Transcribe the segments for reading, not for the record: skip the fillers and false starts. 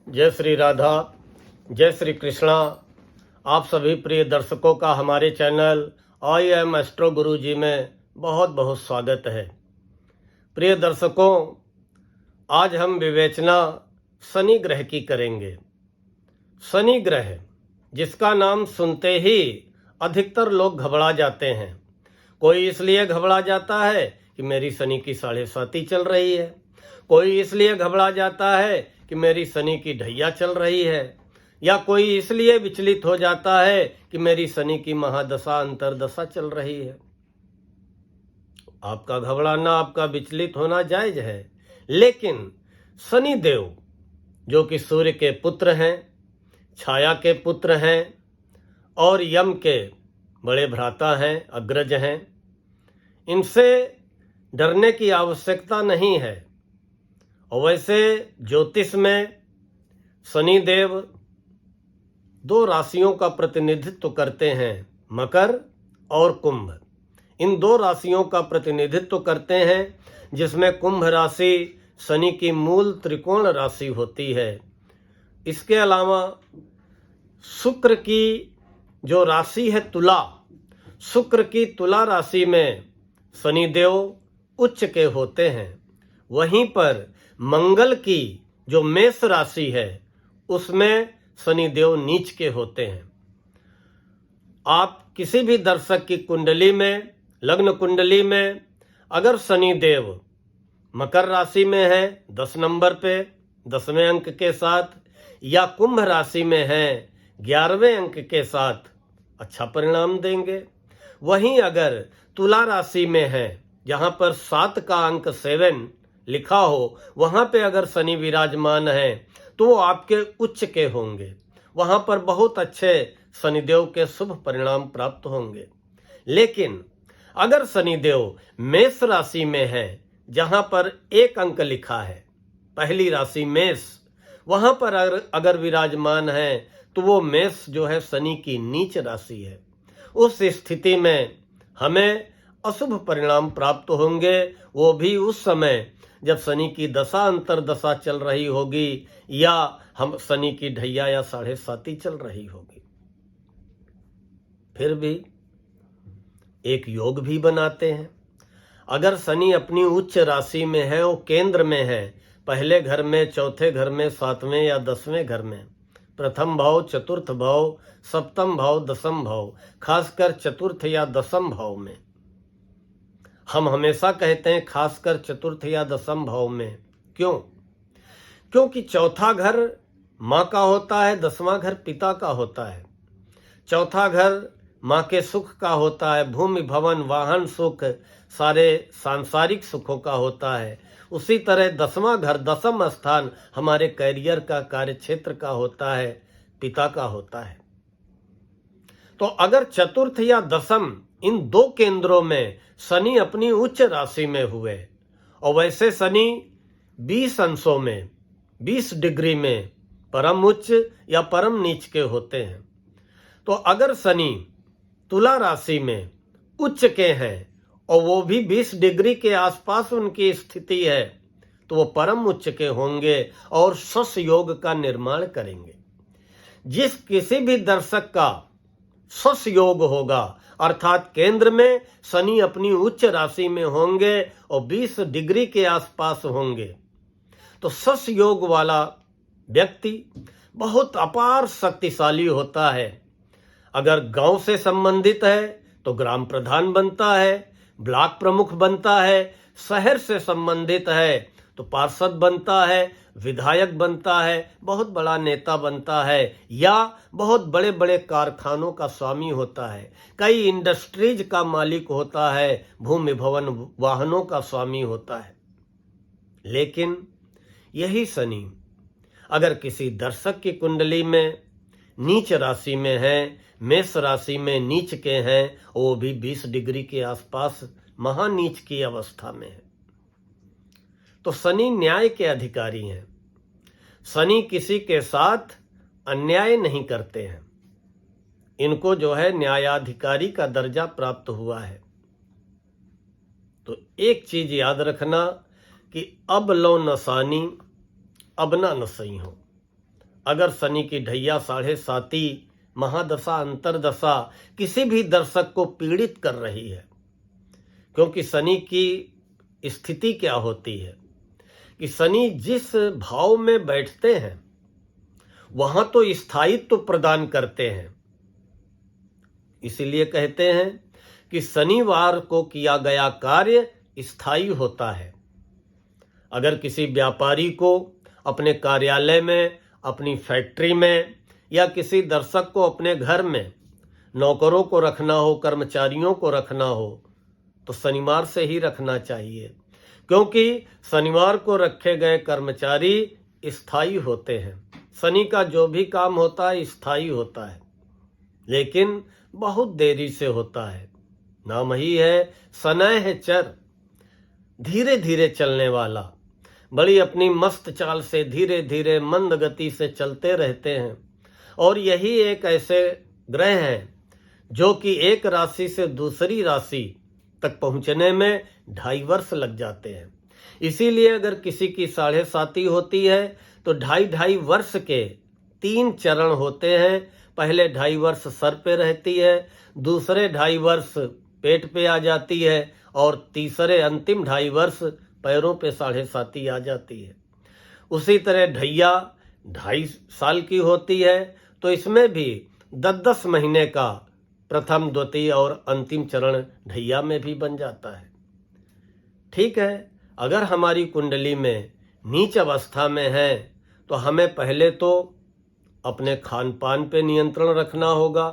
जय श्री राधा, जय श्री कृष्णा। आप सभी प्रिय दर्शकों का हमारे चैनल आई एम एस्ट्रो गुरु जी में बहुत बहुत स्वागत है। प्रिय दर्शकों, आज हम विवेचना शनि ग्रह की करेंगे। शनि ग्रह जिसका नाम सुनते ही अधिकतर लोग घबरा जाते हैं। कोई इसलिए घबरा जाता है कि मेरी शनि की 7.5 चल रही है, कोई इसलिए घबरा जाता है कि मेरी शनि की ढैया चल रही है, या कोई इसलिए विचलित हो जाता है कि मेरी शनि की महादशा अंतरदशा चल रही है। आपका घबराना, आपका विचलित होना जायज है, लेकिन शनि देव जो कि सूर्य के पुत्र हैं, छाया के पुत्र हैं और यम के बड़े भ्राता हैं, अग्रज हैं, इनसे डरने की आवश्यकता नहीं है। और वैसे ज्योतिष में शनि देव 2 राशियों का प्रतिनिधित्व करते हैं, मकर और कुंभ। इन 2 राशियों का प्रतिनिधित्व करते हैं, जिसमें कुंभ राशि शनि की मूल त्रिकोण राशि होती है। इसके अलावा शुक्र की जो राशि है तुला, शुक्र की तुला राशि में शनि देव उच्च के होते हैं। वहीं पर मंगल की जो मेष राशि है उसमें शनि देव नीच के होते हैं। आप किसी भी दर्शक की कुंडली में, लग्न कुंडली में अगर शनि देव मकर राशि में है 10 नंबर पे 10वें अंक के साथ, या कुंभ राशि में है 11वें अंक के साथ, अच्छा परिणाम देंगे। वहीं अगर तुला राशि में है जहां पर 7 का अंक 7 लिखा हो, वहां पे अगर शनि विराजमान है तो वो आपके उच्च के होंगे। वहां पर बहुत अच्छे शनिदेव के शुभ परिणाम प्राप्त होंगे। लेकिन अगर शनिदेव मेष राशि में है जहां पर 1 अंक लिखा है, पहली राशि मेष, वहां पर अगर विराजमान है तो वो मेष जो है शनि की नीच राशि है। उस स्थिति में हमें अशुभ परिणाम प्राप्त होंगे, वो भी उस समय जब शनि की दशा अंतरदशा चल रही होगी, या हम शनि की ढैया या 7.5 चल रही होगी। फिर भी एक योग भी बनाते हैं। अगर शनि अपनी उच्च राशि में है, वो केंद्र में है, पहले घर में, चौथे घर में, 7वें या 10वें घर में, प्रथम भाव, चतुर्थ भाव, सप्तम भाव, दसम भाव, खासकर चतुर्थ या दसम भाव में, हम हमेशा कहते हैं खासकर चतुर्थ या दसम भाव में। क्यों? क्योंकि चौथा घर माँ का होता है, 10वां घर पिता का होता है। चौथा घर माँ के सुख का होता है, भूमि भवन वाहन सुख, सारे सांसारिक सुखों का होता है। उसी तरह 10वां घर, 10म स्थान हमारे कैरियर का, कार्य क्षेत्र का होता है, पिता का होता है। तो अगर चतुर्थ या दसम इन 2 केंद्रों में शनि अपनी उच्च राशि में हुए, और वैसे शनि 20 अंशों में, 20 डिग्री में परम उच्च या परम नीच के होते हैं। तो अगर शनि तुला राशि में उच्च के हैं और वो भी 20 डिग्री के आसपास उनकी स्थिति है, तो वो परम उच्च के होंगे और सस योग का निर्माण करेंगे। जिस किसी भी दर्शक का सस योग होगा, अर्थात केंद्र में शनि अपनी उच्च राशि में होंगे और 20 डिग्री के आसपास होंगे, तो सस योग वाला व्यक्ति बहुत अपार शक्तिशाली होता है। अगर गांव से संबंधित है तो ग्राम प्रधान बनता है, ब्लॉक प्रमुख बनता है, शहर से संबंधित है तो पार्षद बनता है, विधायक बनता है, बहुत बड़ा नेता बनता है, या बहुत बड़े बड़े कारखानों का स्वामी होता है, कई इंडस्ट्रीज का मालिक होता है, भूमि भवन वाहनों का स्वामी होता है। लेकिन यही शनि अगर किसी दर्शक की कुंडली में नीच राशि में है, मेष राशि में नीच के हैं, वो भी 20 डिग्री के आसपास महानीच की अवस्था में है, तो शनि न्याय के अधिकारी हैं। शनि किसी के साथ अन्याय नहीं करते हैं, इनको जो है न्यायाधिकारी का दर्जा प्राप्त हुआ है। तो एक चीज याद रखना कि अब लो न सानी अब ना न सही हो। अगर शनि की ढैया 7.5 महादशा अंतरदशा किसी भी दर्शक को पीड़ित कर रही है, क्योंकि शनि की स्थिति क्या होती है कि शनि जिस भाव में बैठते हैं वहां तो स्थायित्व प्रदान करते हैं। इसीलिए कहते हैं कि शनिवार को किया गया कार्य स्थायी होता है। अगर किसी व्यापारी को अपने कार्यालय में, अपनी फैक्ट्री में या किसी दर्शक को अपने घर में नौकरों को रखना हो, कर्मचारियों को रखना हो, तो शनिवार से ही रखना चाहिए, क्योंकि शनिवार को रखे गए कर्मचारी स्थायी होते हैं। शनि का जो भी काम होता है स्थायी होता है, लेकिन बहुत देरी से होता है। नाम ही है शनैः चर, धीरे धीरे चलने वाला। बड़ी अपनी मस्त चाल से धीरे धीरे मंद गति से चलते रहते हैं। और यही एक ऐसे ग्रह हैं जो कि एक राशि से दूसरी राशि तक पहुंचने में 2.5 वर्ष लग जाते हैं। इसीलिए अगर किसी की 7.5 होती है तो 2.5 वर्ष के 3 चरण होते हैं। पहले 2.5 वर्ष सर पे रहती है, दूसरे 2.5 वर्ष पेट पे आ जाती है और तीसरे अंतिम 2.5 वर्ष पैरों पे 7.5 आ जाती है। उसी तरह ढैया 2.5 साल की होती है, तो इसमें भी 10-10 महीने का प्रथम, द्वितीय और अंतिम चरण ढैया में भी बन जाता है। ठीक है, अगर हमारी कुंडली में नीच अवस्था में है तो हमें पहले तो अपने खान पान पे नियंत्रण रखना होगा,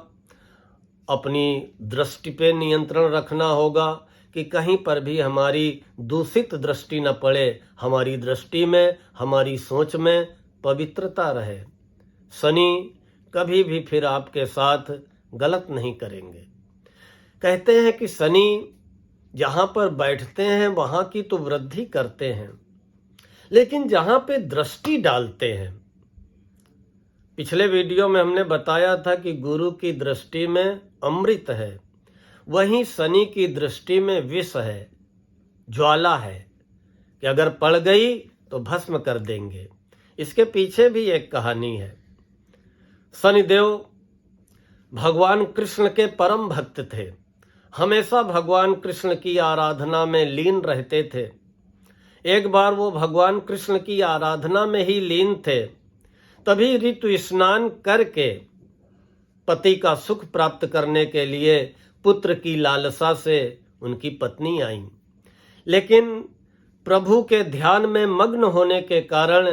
अपनी दृष्टि पे नियंत्रण रखना होगा कि कहीं पर भी हमारी दूषित दृष्टि न पड़े, हमारी दृष्टि में, हमारी सोच में पवित्रता रहे। शनि कभी भी फिर आपके साथ गलत नहीं करेंगे। कहते हैं कि शनि जहाँ पर बैठते हैं वहाँ की तो वृद्धि करते हैं, लेकिन जहाँ पे दृष्टि डालते हैं, पिछले वीडियो में हमने बताया था कि गुरु की दृष्टि में अमृत है, वहीं शनि की दृष्टि में विष है, ज्वाला है, कि अगर पड़ गई तो भस्म कर देंगे। इसके पीछे भी एक कहानी है। शनिदेव भगवान कृष्ण के परम भक्त थे, हमेशा भगवान कृष्ण की आराधना में लीन रहते थे। एक बार वो भगवान कृष्ण की आराधना में ही लीन थे, तभी ऋतु स्नान करके पति का सुख प्राप्त करने के लिए पुत्र की लालसा से उनकी पत्नी आई, लेकिन प्रभु के ध्यान में मग्न होने के कारण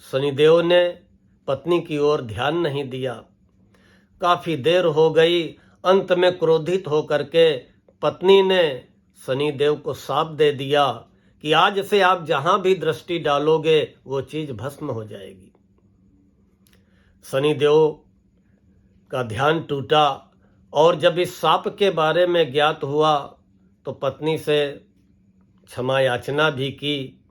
शनिदेव ने पत्नी की ओर ध्यान नहीं दिया। काफी देर हो गई, अंत में क्रोधित होकर के पत्नी ने शनिदेव को शाप दे दिया कि आज से आप जहां भी दृष्टि डालोगे वो चीज भस्म हो जाएगी। शनिदेव का ध्यान टूटा और जब इस शाप के बारे में ज्ञात हुआ तो पत्नी से क्षमा याचना भी की,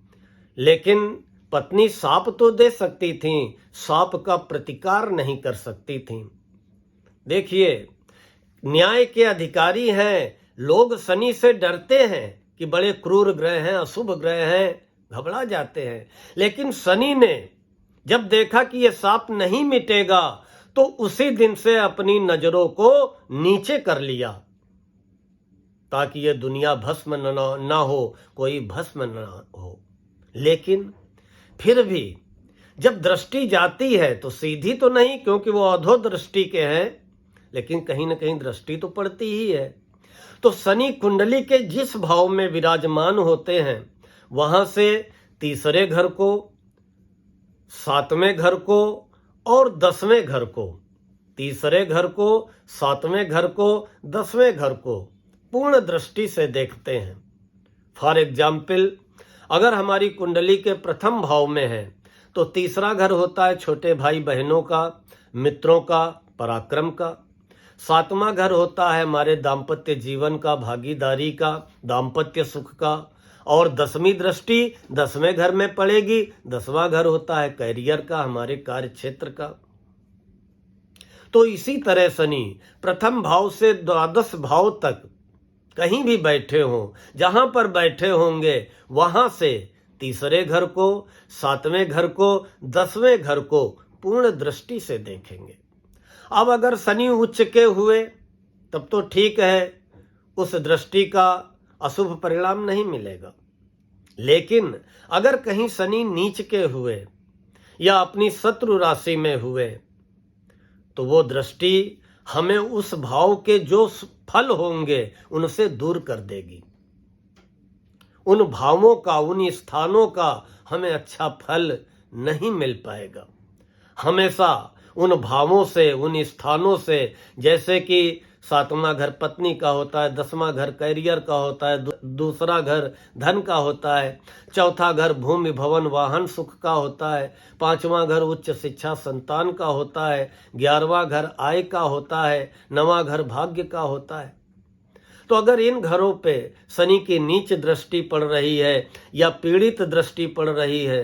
लेकिन पत्नी शाप तो दे सकती थी, शाप का प्रतिकार नहीं कर सकती थी। देखिए, न्याय के अधिकारी हैं, लोग शनि से डरते हैं कि बड़े क्रूर ग्रह हैं, अशुभ ग्रह हैं, घबरा जाते हैं। लेकिन शनि ने जब देखा कि यह शाप नहीं मिटेगा तो उसी दिन से अपनी नजरों को नीचे कर लिया, ताकि यह दुनिया भस्म न हो, कोई भस्म न हो। लेकिन फिर भी जब दृष्टि जाती है तो सीधी तो नहीं, क्योंकि वो अधो दृष्टि के हैं, लेकिन कहीं ना कहीं दृष्टि तो पड़ती ही है। तो शनि कुंडली के जिस भाव में विराजमान होते हैं वहां से तीसरे घर को, 7वें घर को और 10वें घर को, तीसरे घर को, 7वें घर को, 10वें घर को पूर्ण दृष्टि से देखते हैं। फॉर एग्जाम्पल, अगर हमारी कुंडली के प्रथम भाव में है तो तीसरा घर होता है छोटे भाई बहनों का, मित्रों का, पराक्रम का। 7वां घर होता है हमारे दाम्पत्य जीवन का, भागीदारी का, दाम्पत्य सुख का। और 10वीं दृष्टि 10वें घर में पड़ेगी। 10वां घर होता है कैरियर का, हमारे कार्य क्षेत्र का। तो इसी तरह शनि प्रथम भाव से 12 भाव तक कहीं भी बैठे हों, जहां पर बैठे होंगे वहां से तीसरे घर को, 7वें घर को, 10वें घर को पूर्ण दृष्टि से देखेंगे। अब अगर शनि उच्च के हुए तब तो ठीक है, उस दृष्टि का अशुभ परिणाम नहीं मिलेगा। लेकिन अगर कहीं शनि नीच के हुए या अपनी शत्रु राशि में हुए तो वो दृष्टि हमें उस भाव के जो फल होंगे उनसे दूर कर देगी। उन भावों का, उन स्थानों का हमें अच्छा फल नहीं मिल पाएगा। हमेशा उन भावों से, उन स्थानों से, जैसे कि 7वां घर पत्नी का होता है, 10वां घर कैरियर का होता है, दूसरा घर धन का होता है, चौथा घर भूमि भवन वाहन सुख का होता है, 5वां घर उच्च शिक्षा संतान का होता है, 11वां घर आय का होता है, 9वां घर भाग्य का होता है। तो अगर इन घरों पे शनि की नीच दृष्टि पड़ रही है या पीड़ित दृष्टि पड़ रही है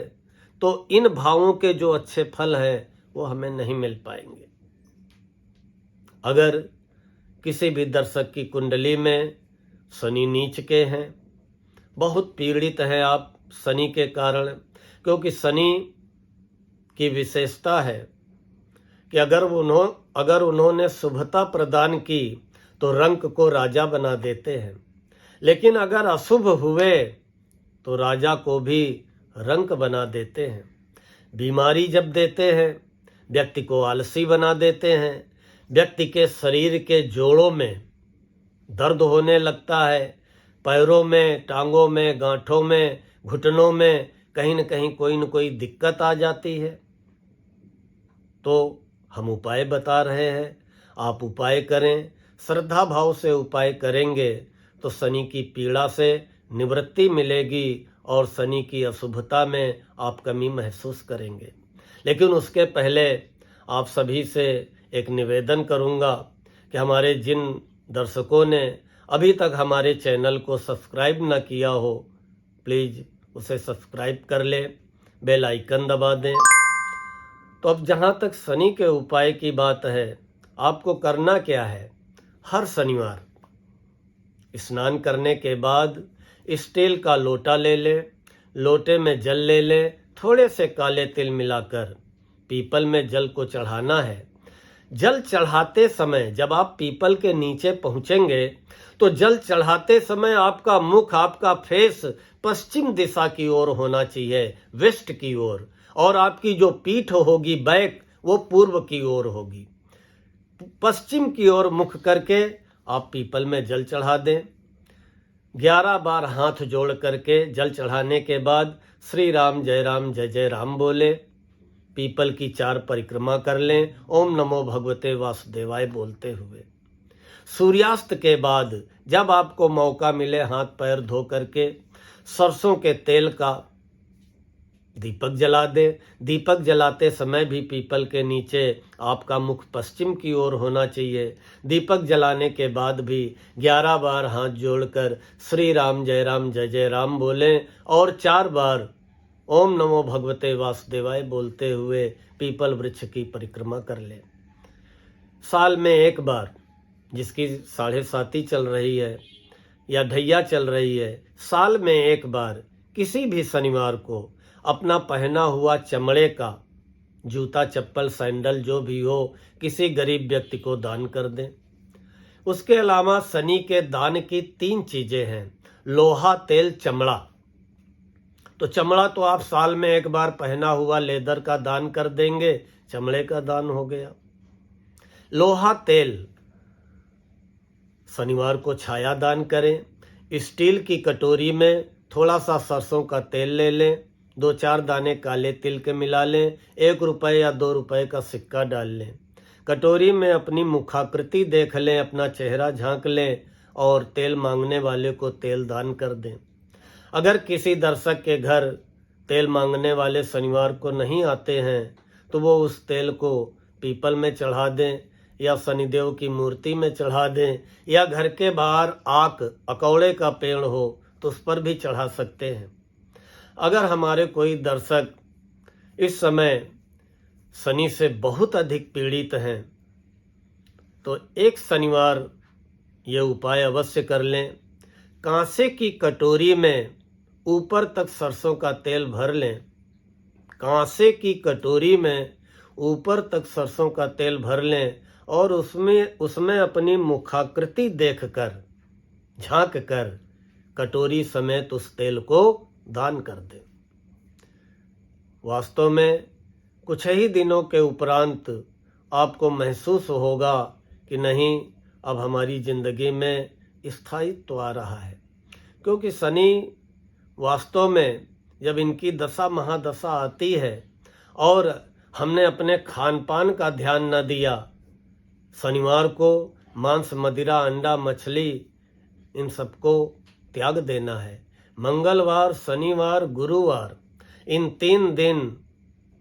तो इन भावों के जो अच्छे फल हैं वो हमें नहीं मिल पाएंगे। अगर किसी भी दर्शक की कुंडली में शनि नीच के हैं, बहुत पीड़ित हैं आप शनि के कारण, क्योंकि शनि की विशेषता है कि अगर उन्होंने शुभता प्रदान की तो रंक को राजा बना देते हैं, लेकिन अगर अशुभ हुए तो राजा को भी रंक बना देते हैं। बीमारी जब देते हैं, व्यक्ति को आलसी बना देते हैं, व्यक्ति के शरीर के जोड़ों में दर्द होने लगता है, पैरों में, टांगों में, गांठों में, घुटनों में कहीं न कहीं कोई न कोई दिक्कत आ जाती है। तो हम उपाय बता रहे हैं, आप उपाय करें। श्रद्धा भाव से उपाय करेंगे तो शनि की पीड़ा से निवृत्ति मिलेगी और शनि की अशुभता में आप कमी महसूस करेंगे। लेकिन उसके पहले आप सभी से एक निवेदन करूंगा कि हमारे जिन दर्शकों ने अभी तक हमारे चैनल को सब्सक्राइब न किया हो, प्लीज़ उसे सब्सक्राइब कर लें, बेल आइकन दबा दें। तो अब जहाँ तक शनि के उपाय की बात है, आपको करना क्या है? हर शनिवार स्नान करने के बाद स्टील का लोटा ले लें, लोटे में जल ले लें, थोड़े से काले तिल मिलाकर पीपल में जल को चढ़ाना है। जल चढ़ाते समय जब आप पीपल के नीचे पहुंचेंगे तो जल चढ़ाते समय आपका मुख, आपका फेस पश्चिम दिशा की ओर होना चाहिए, वेस्ट की ओर, और आपकी जो पीठ होगी, बैक, वो पूर्व की ओर होगी। पश्चिम की ओर मुख करके आप पीपल में जल चढ़ा दें। 11 बार हाथ जोड़ करके जल चढ़ाने के बाद श्री राम जय जय राम बोले, पीपल की 4 परिक्रमा कर लें, ओम नमो भगवते वासुदेवाय बोलते हुए। सूर्यास्त के बाद जब आपको मौका मिले हाथ पैर धो करके सरसों के तेल का दीपक जला दे। दीपक जलाते समय भी पीपल के नीचे आपका मुख पश्चिम की ओर होना चाहिए। दीपक जलाने के बाद भी 11 बार हाथ जोड़कर श्री राम जय जय राम बोलें और 4 बार ओम नमो भगवते वासुदेवाय बोलते हुए पीपल वृक्ष की परिक्रमा कर लें। साल में एक बार, जिसकी 7.5 चल रही है या ढैया चल रही है, साल में एक बार किसी भी शनिवार को अपना पहना हुआ चमड़े का जूता, चप्पल, सैंडल जो भी हो किसी गरीब व्यक्ति को दान कर दें। उसके अलावा शनि के दान की 3 चीज़ें हैं, लोहा, तेल, चमड़ा। तो चमड़ा तो आप साल में एक बार पहना हुआ लेदर का दान कर देंगे, चमड़े का दान हो गया। लोहा, तेल शनिवार को छाया दान करें। स्टील की कटोरी में थोड़ा सा सरसों का तेल ले लें, 2-4 दाने काले तिल के मिला लें, 1 रुपये या 2 रुपये का सिक्का डाल लें। कटोरी में अपनी मुखाकृति देख लें, अपना चेहरा झांक लें और तेल मांगने वाले को तेल दान कर दें। अगर किसी दर्शक के घर तेल मांगने वाले शनिवार को नहीं आते हैं तो वो उस तेल को पीपल में चढ़ा दें या शनिदेव की मूर्ति में चढ़ा दें, या घर के बाहर आक, अकौड़े का पेड़ हो तो उस पर भी चढ़ा सकते हैं। अगर हमारे कोई दर्शक इस समय शनि से बहुत अधिक पीड़ित हैं तो एक शनिवार ये उपाय अवश्य कर लें। कांसे की कटोरी में ऊपर तक सरसों का तेल भर लें। कांसे की कटोरी में ऊपर तक सरसों का तेल भर लें और उसमें अपनी मुखाकृति देखकर, झांक कर कटोरी समेत उस तेल को दान कर दें। वास्तव में कुछ ही दिनों के उपरांत आपको महसूस होगा कि नहीं, अब हमारी जिंदगी में स्थायित्व आ रहा है। क्योंकि शनि वास्तव में जब इनकी दशा महादशा आती है और हमने अपने खान पान का ध्यान न दिया, शनिवार को मांस, मदिरा, अंडा, मछली इन सबको त्याग देना है। मंगलवार, शनिवार, गुरुवार इन 3 दिन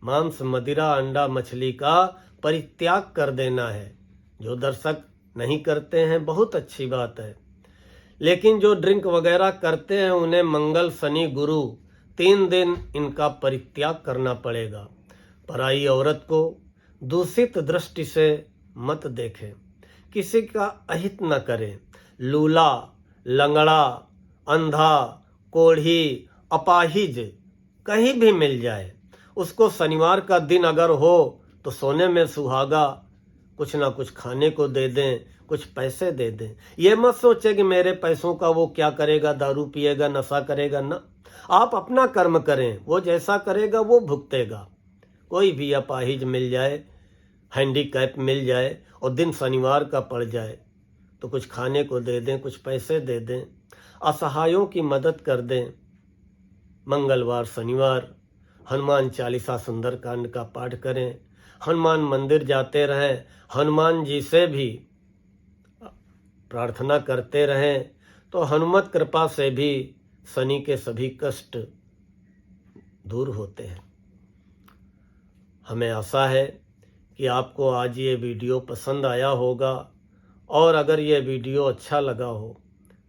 मांस, मदिरा, अंडा, मछली का परित्याग कर देना है। जो दर्शक नहीं करते हैं बहुत अच्छी बात है, लेकिन जो ड्रिंक वगैरह करते हैं उन्हें मंगल, शनि, गुरु 3 दिन इनका परित्याग करना पड़ेगा। पराई औरत को दूषित दृष्टि से मत देखें, किसी का अहित न करें। लूला, लंगड़ा, अंधा, कोढ़ी, अपाहिज कहीं भी मिल जाए, उसको शनिवार का दिन अगर हो तो सोने में सुहागा, कुछ ना कुछ खाने को दे दें, कुछ पैसे दे दें। ये मत सोचे कि मेरे पैसों का वो क्या करेगा, दारू पिएगा, नशा करेगा। ना, आप अपना कर्म करें, वो जैसा करेगा वो भुगतेगा। कोई भी अपाहिज मिल जाए, हैंडीकैप मिल जाए और दिन शनिवार का पड़ जाए तो कुछ खाने को दे दें, कुछ पैसे दे दें, असहायों की मदद कर दें। मंगलवार, शनिवार हनुमान चालीसा, सुंदरकांड का पाठ करें, हनुमान मंदिर जाते रहें, हनुमान जी से भी प्रार्थना करते रहें, तो हनुमत कृपा से भी शनि के सभी कष्ट दूर होते हैं। हमें आशा है कि आपको आज ये वीडियो पसंद आया होगा, और अगर ये वीडियो अच्छा लगा हो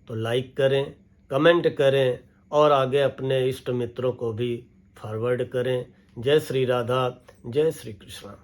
तो लाइक करें, कमेंट करें और आगे अपने इष्ट मित्रों को भी फॉरवर्ड करें। जय श्री राधा, जय श्री कृष्ण।